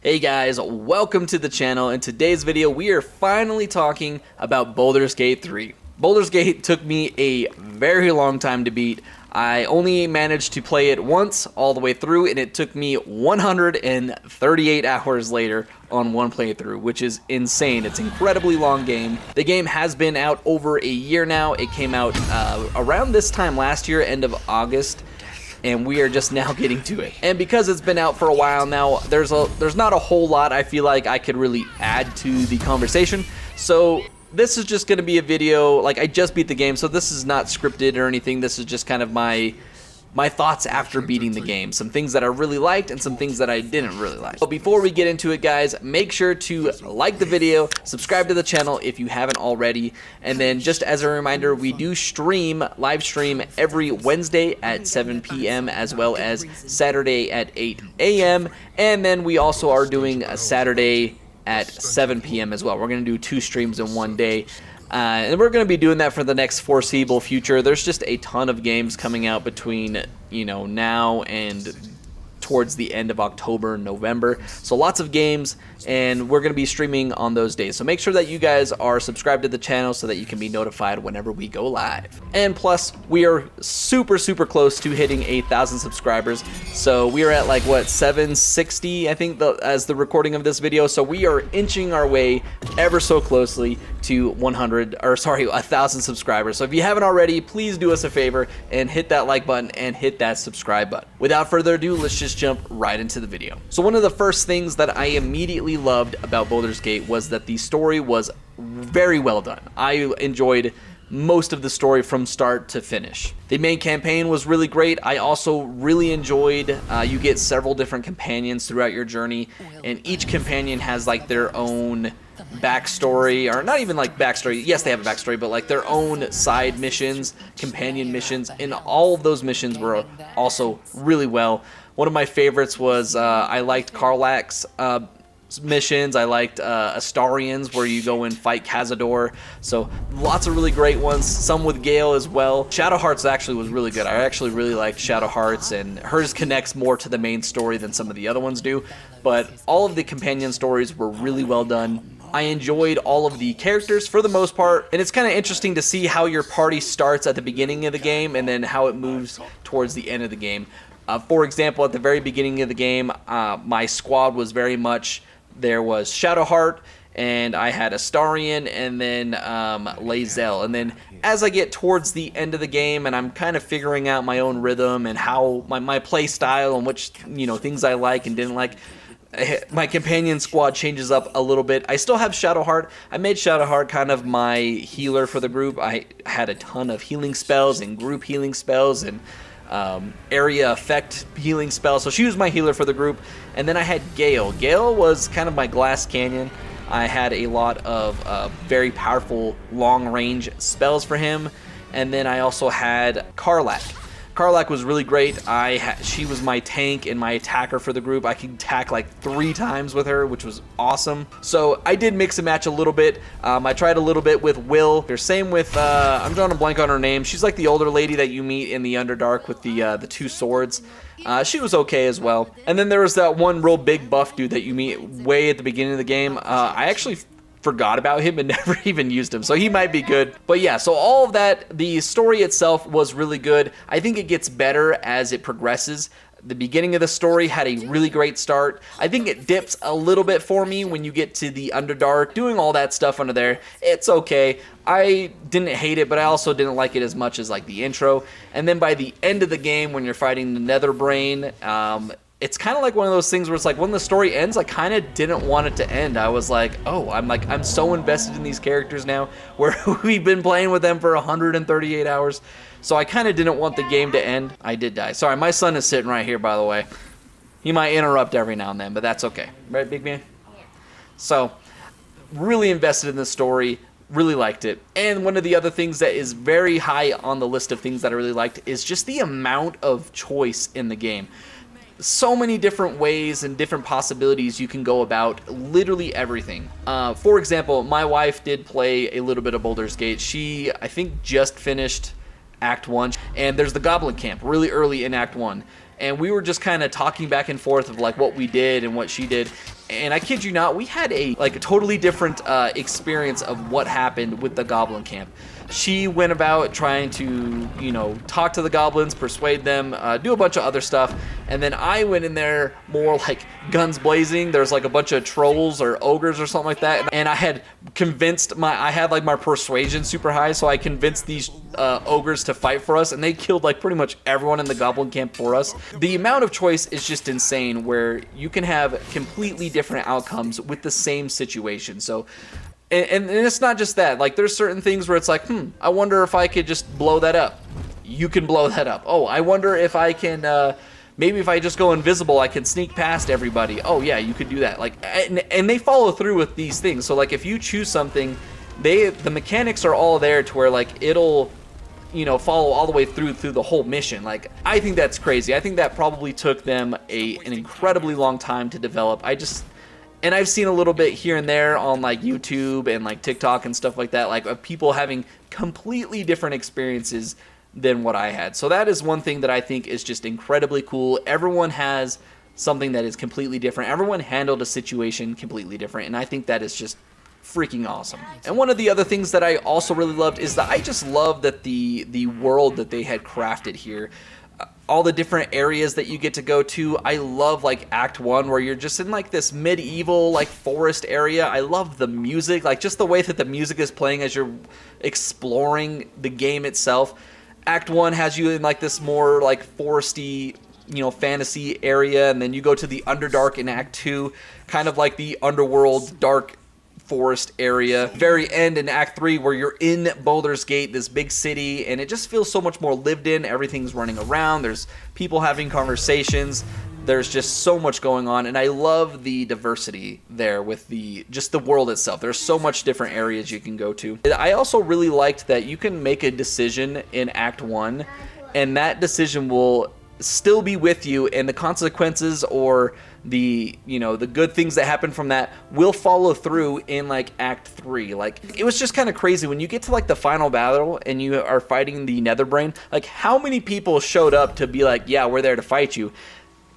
Hey guys, welcome to the channel. In today's video, we are finally talking about Baldur's Gate 3. Baldur's Gate took me a very long time to beat. I only managed to play it once all the way through, and it took me 138 hours later on one playthrough, which is insane. It's an incredibly long game. The game has been out over a year now. It came out around this time last year, end of August. And we are just now getting to it. And because it's been out for a while now, there's not a whole lot I feel like I could really add to the conversation. So this is just going to be a video, like I just beat the game, so this is not scripted or anything. This is just kind of my thoughts after beating the game. Some things that I really liked and some things that I didn't really like. But before we get into it, guys, make sure to like the video, subscribe to the channel if you haven't already, and then just as a reminder, we do live stream every Wednesday at 7 p.m. as well as Saturday at 8 a.m. And then we also are doing a Saturday at 7 p.m. as well. We're going to do 2 streams in one day. And we're going to be doing that for the next foreseeable future. There's just a ton of games coming out between, now and towards the end of October and November. So lots of games, and we're going to be streaming on those days. So make sure that you guys are subscribed to the channel so that you can be notified whenever we go live. And plus, we are super close to hitting 8,000 subscribers. So we are at like, what, 760, I think, as the recording of this video. So we are inching our way ever so closely to 1,000 subscribers. So if you haven't already, please do us a favor and hit that like button and hit that subscribe button. Without further ado, let's just jump right into the video. So one of the first things that I immediately loved about Baldur's Gate was that the story was very well done. I enjoyed most of the story from start to finish. The main campaign was really great. I also really enjoyed, you get several different companions throughout your journey, and each companion has like their own backstory, or not even like backstory, yes they have a backstory, but like their own side missions, companion missions, and all of those missions were also really well. One of my favorites was, I liked Karlach's missions. I liked Astarian's, where you go and fight Cazador. So lots of really great ones, some with Gale as well. Shadowheart's actually was really good. I actually really liked Shadowheart's, and hers connects more to the main story than some of the other ones do. But all of the companion stories were really well done. I enjoyed all of the characters for the most part, and it's kind of interesting to see how your party starts at the beginning of the game and then how it moves towards the end of the game. For example, at the very beginning of the game, my squad was very much, there was Shadowheart, and I had Astarian, and then lae'zel. And then as I get towards the end of the game, and I'm kind of figuring out my own rhythm and how my play style and which things I like and didn't like, my companion squad changes up a little bit. I still have Shadowheart. I made Shadowheart kind of my healer for the group. I had a ton of healing spells and group healing spells and area effect healing spells. So she was my healer for the group. And then I had Gale. Gale was kind of my glass canyon. I had a lot of very powerful long range spells for him. And then I also had Karlach. Karlach was really great. She was my tank and my attacker for the group. I could attack like 3 times with her, which was awesome. So I did mix and match a little bit. I tried a little bit with Will. Same with, I'm drawing a blank on her name. She's like the older lady that you meet in the Underdark with the 2 swords. She was okay as well. And then there was that one real big buff dude that you meet way at the beginning of the game. I actually forgot about him and never even used him, so he might be good. But yeah, so all of that, the story itself was really good. I think it gets better as it progresses. The beginning of the story had a really great start. I think it dips a little bit for me when you get to the Underdark, doing all that stuff under there. It's okay. I didn't hate it, but I also didn't like it as much as like the intro. And then by the end of the game, when you're fighting the Netherbrain, it's kind of like one of those things where it's like when the story ends, I kind of didn't want it to end. I was like, oh, I'm so invested in these characters now, where we've been playing with them for 138 hours. So I kind of didn't want the game to end. I did die. Sorry, my son is sitting right here, by the way. He might interrupt every now and then, but that's okay. Right, big man? So, really invested in the story. Really liked it. And one of the other things that is very high on the list of things that I really liked is just the amount of choice in the game. So many different ways and different possibilities you can go about literally everything. For example, my wife did play a little bit of Baldur's Gate. She, I think, just finished Act 1, and there's the Goblin Camp really early in Act 1. And we were just kind of talking back and forth of like what we did and what she did. And I kid you not, we had a totally different experience of what happened with the Goblin Camp. She went about trying to, you know, talk to the goblins, persuade them, do a bunch of other stuff. And then I went in there more like guns blazing. There's like a bunch of trolls or ogres or something like that. And I had convinced I had like my persuasion super high. So I convinced these ogres to fight for us. And they killed like pretty much everyone in the Goblin Camp for us. The amount of choice is just insane, where you can have completely different outcomes with the same situation. So and it's not just that. Like, there's certain things where it's like, I wonder if I could just blow that up. You can blow that up. Oh, I wonder if I can, maybe if I just go invisible, I can sneak past everybody. Oh, yeah, you could do that. Like, and they follow through with these things. So, like, if you choose something, the mechanics are all there to where, like, it'll, you know, follow all the way through the whole mission. Like, I think that's crazy. I think that probably took them an incredibly long time to develop. And I've seen a little bit here and there on like YouTube and like TikTok and stuff like that, like of people having completely different experiences than what I had. So that is one thing that I think is just incredibly cool. Everyone has something that is completely different. Everyone handled a situation completely different, and I think that is just freaking awesome. And one of the other things that I also really loved is that I just love that the world that they had crafted here, all the different areas that you get to go to. I love like Act 1 where you're just in like this medieval like forest area. I love the music, like just the way that the music is playing as you're exploring the game itself. Act 1 has you in like this more like foresty, you know, fantasy area, and then you go to the Underdark in Act 2, kind of like the underworld dark forest area. Very end in Act 3 where you're in Baldur's Gate, this big city, and it just feels so much more lived in. Everything's running around, there's people having conversations, there's just so much going on, and I love the diversity there with just the world itself. There's so much different areas you can go to. I also really liked that you can make a decision in Act 1, and that decision will still be with you, and the consequences or the, you know, the good things that happen from that will follow through in like Act 3. Like, it was just kind of crazy when you get to like the final battle and you are fighting the Netherbrain. Like, how many people showed up to be like, yeah, we're there to fight you?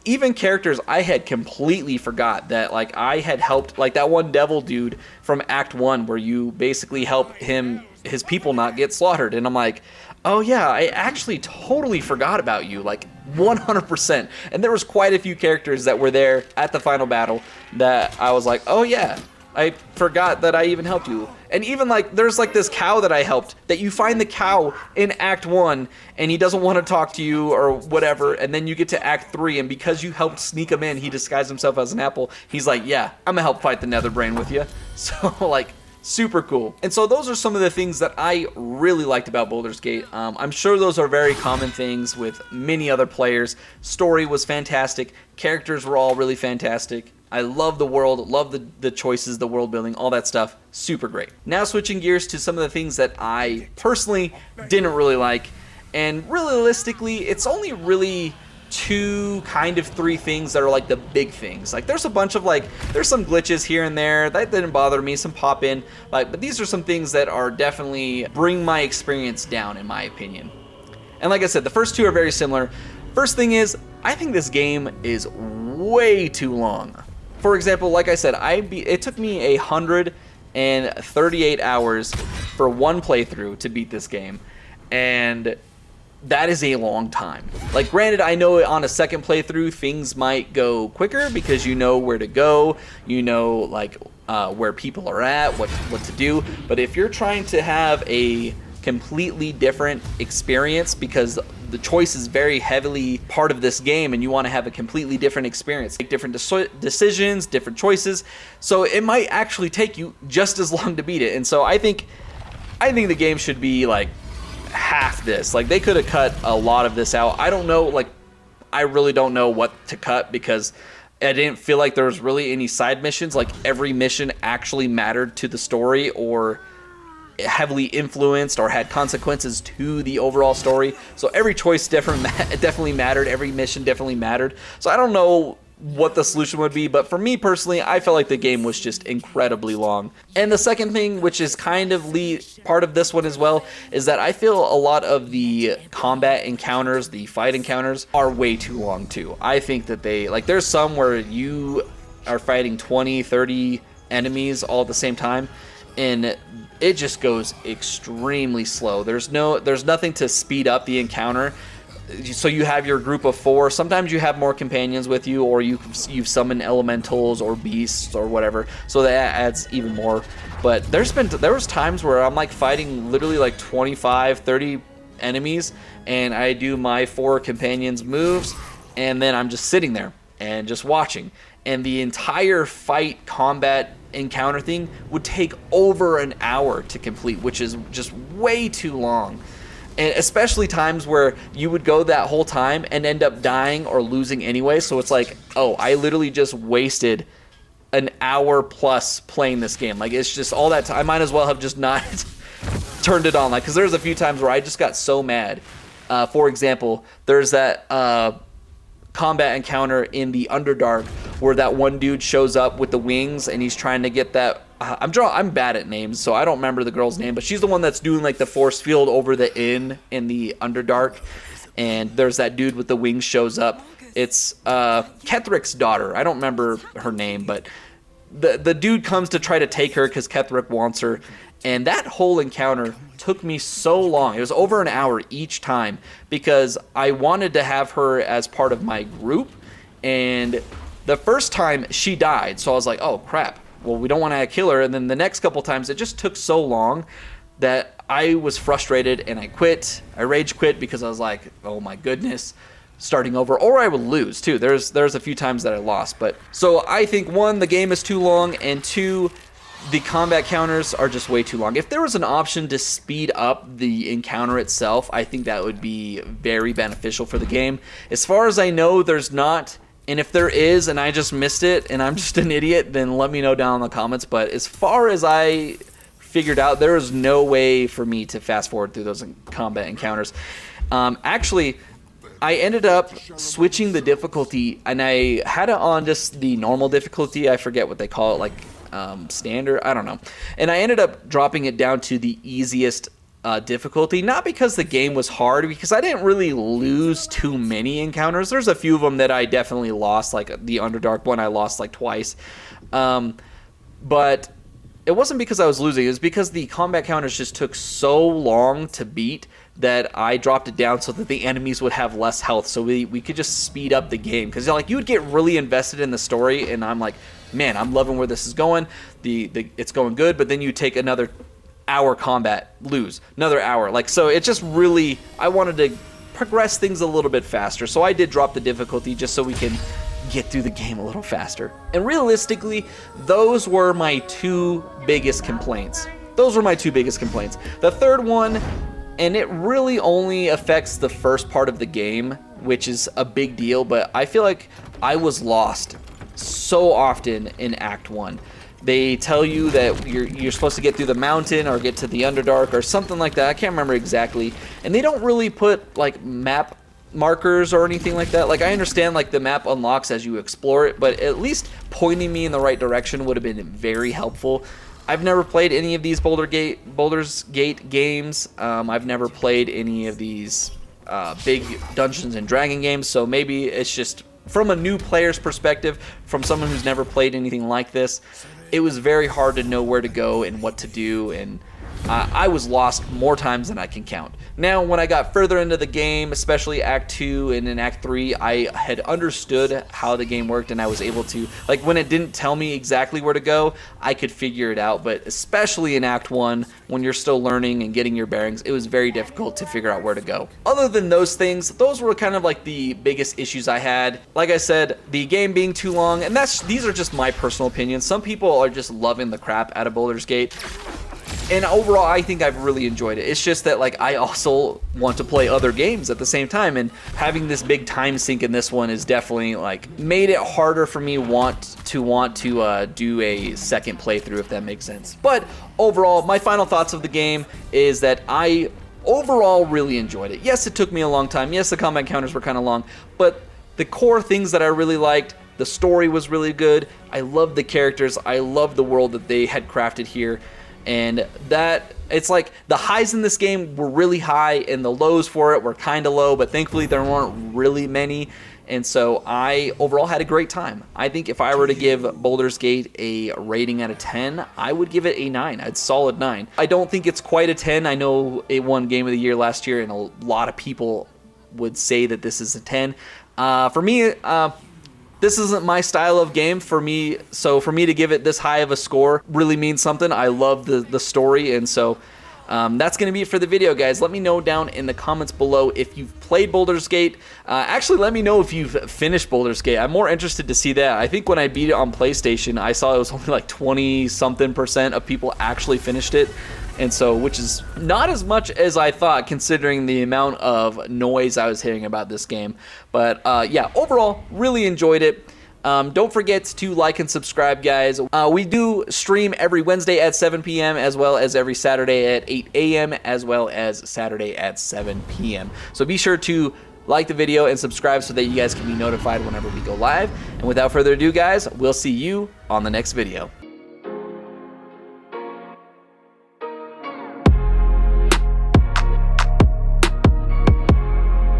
Even characters I had completely forgot that, like, I had helped, like that one devil dude from Act 1 where you basically help his people not get slaughtered, and I'm like, oh yeah, I actually totally forgot about you, like 100%. And there was quite a few characters that were there at the final battle that I was like, oh yeah, I forgot that I even helped you. And even like, there's like this cow that I helped, that you find the cow in Act 1 and he doesn't want to talk to you or whatever, and then you get to Act 3 and because you helped sneak him in, he disguised himself as an apple. He's like, yeah, I'm gonna help fight the Netherbrain with you. So like, super cool. And so those are some of the things that I really liked about Baldur's Gate. I'm sure those are very common things with many other players. Story was fantastic. Characters were all really fantastic. I love the world, love the choices, the world building, all that stuff. Super great. Now switching gears to some of the things that I personally didn't really like. And realistically, it's only really three things that are like the big things. Like, there's a bunch of like, there's some glitches here and there that didn't bother me, some pop in, like, but these are some things that are definitely bring my experience down, in my opinion. And like I said, the first two are very similar. First thing is, I think this game is way too long. For example, like I said, it took me 138 hours for one playthrough to beat this game, and that is a long time. Like, granted, I know on a second playthrough things might go quicker because you know where to go, you know, like where people are at, what to do. But if you're trying to have a completely different experience, because the choice is very heavily part of this game and you want to have a completely different experience, make different decisions, different choices, so it might actually take you just as long to beat it. And so I think the game should be like half this. Like, they could have cut a lot of this out. I don't know, like, I really don't know what to cut because I didn't feel like there was really any side missions. Like, every mission actually mattered to the story or heavily influenced or had consequences to the overall story. So every choice definitely mattered. Every mission definitely mattered. So I don't know what the solution would be, but for me personally, I felt like the game was just incredibly long. And the second thing, which is kind of part of this one as well, is that I feel a lot of the combat encounters, the fight encounters, are way too long too. I think that there's some where you are fighting 20, 30 enemies all at the same time, and it just goes extremely slow. There's nothing to speed up the encounter. So you have your group of 4. Sometimes you have more companions with you, or you've summoned elementals or beasts or whatever. So that adds even more. But there was times where I'm like fighting literally like 25, 30 enemies, and I do my 4 companions moves, and then I'm just sitting there and just watching. And the entire fight combat encounter thing would take over an hour to complete, which is just way too long. And especially times where you would go that whole time and end up dying or losing anyway. So it's like, oh, I literally just wasted an hour plus playing this game. Like, it's just all that time. I might as well have just not turned it on. Like, because there's a few times where I just got so mad. For example, there's that combat encounter in the Underdark where that one dude shows up with the wings and he's trying to get that. I'm bad at names, so I don't remember the girl's name, but she's the one that's doing like the force field over the inn in the Underdark, and there's that dude with the wings shows up. It's Kethric's daughter. I don't remember her name, but the dude comes to try to take her because Kethric wants her, and that whole encounter took me so long. It was over an hour each time because I wanted to have her as part of my group, and the first time she died, so I was like, oh crap. Well, we don't want to kill her. And then the next couple times, it just took so long that I was frustrated and I quit. I rage quit because I was like, oh my goodness, starting over. Or I would lose too. There's a few times that I lost. But so I think 1, the game is too long, and 2, the combat counters are just way too long. If there was an option to speed up the encounter itself, I think that would be very beneficial for the game. As far as I know, there's not. And if there is, and I just missed it, and I'm just an idiot, then let me know down in the comments. But as far as I figured out, there is no way for me to fast forward through those combat encounters. Actually, I ended up switching the difficulty, and I had it on just the normal difficulty. I forget what they call it, like standard. I don't know. And I ended up dropping it down to the easiest difficulty, not because the game was hard, because I didn't really lose too many encounters. There's a few of them that I definitely lost, like the Underdark one I lost like twice, but it wasn't because I was losing. It was because the combat counters just took so long to beat that I dropped it down so that the enemies would have less health, so we could just speed up the game. Because like you would get really invested in the story, and I'm like, man, I'm loving where this is going. It's going good, but then you take another hour combat, lose another hour, like, so it just really, I wanted to progress things a little bit faster, so I did drop the difficulty just so we can get through the game a little faster. And realistically, those were my 2 biggest complaints. The third one, and it really only affects the first part of the game, which is a big deal, but I feel like I was lost so often in Act 1. They tell you that you're supposed to get through the mountain or get to the Underdark or something like that. I can't remember exactly. And they don't really put like map markers or anything like that. Like, I understand like the map unlocks as you explore it, but at least pointing me in the right direction would have been very helpful. I've never played any of these Baldur's Gate games. I've never played any of these big Dungeons and Dragon games, so maybe it's just from a new player's perspective, from someone who's never played anything like this. It was very hard to know where to go and what to do, and I was lost more times than I can count. Now, when I got further into the game, especially Act 2 and in Act 3, I had understood how the game worked, and I was able to, like, when it didn't tell me exactly where to go, I could figure it out. But especially in Act 1, when you're still learning and getting your bearings, it was very difficult to figure out where to go. Other than those things, those were kind of like the biggest issues I had. Like I said, the game being too long, and these are just my personal opinions. Some people are just loving the crap out of Baldur's Gate. And overall, I think I've really enjoyed it. It's just that, like, I also want to play other games at the same time, and having this big time sink in this one is definitely, like, made it harder for me want to do a second playthrough, if that makes sense. But overall, my final thoughts of the game is that I overall really enjoyed it. Yes, it took me a long time. Yes, the combat encounters were kind of long, but the core things that I really liked, The story was really good. I loved the characters. I loved the world that they had crafted here. And that, it's like the highs in this game were really high and the lows for it were kind of low, but thankfully there weren't really many. And so I overall had a great time. I think if I were to give Baldur's Gate a rating out of 10, I would give it a 9. I'd solid 9. I don't think it's quite a 10. I know it won Game of the Year last year, and a lot of people would say that this is a 10. For me, this isn't my style of game for me, so for me to give it this high of a score really means something. I love the story, and so that's going to be it for the video, guys. Let me know down in the comments below if you've played Baldur's Gate. Actually, let me know if you've finished Baldur's Gate. I'm more interested to see that. I think when I beat it on PlayStation, I saw it was only like 20-something% of people actually finished it. And so, which is not as much as I thought, considering the amount of noise I was hearing about this game. But yeah, overall, really enjoyed it. Don't forget to like and subscribe, guys. We do stream every Wednesday at 7 p.m. as well as every Saturday at 8 a.m. as well as Saturday at 7 p.m. So be sure to like the video and subscribe so that you guys can be notified whenever we go live. And without further ado, guys, we'll see you on the next video.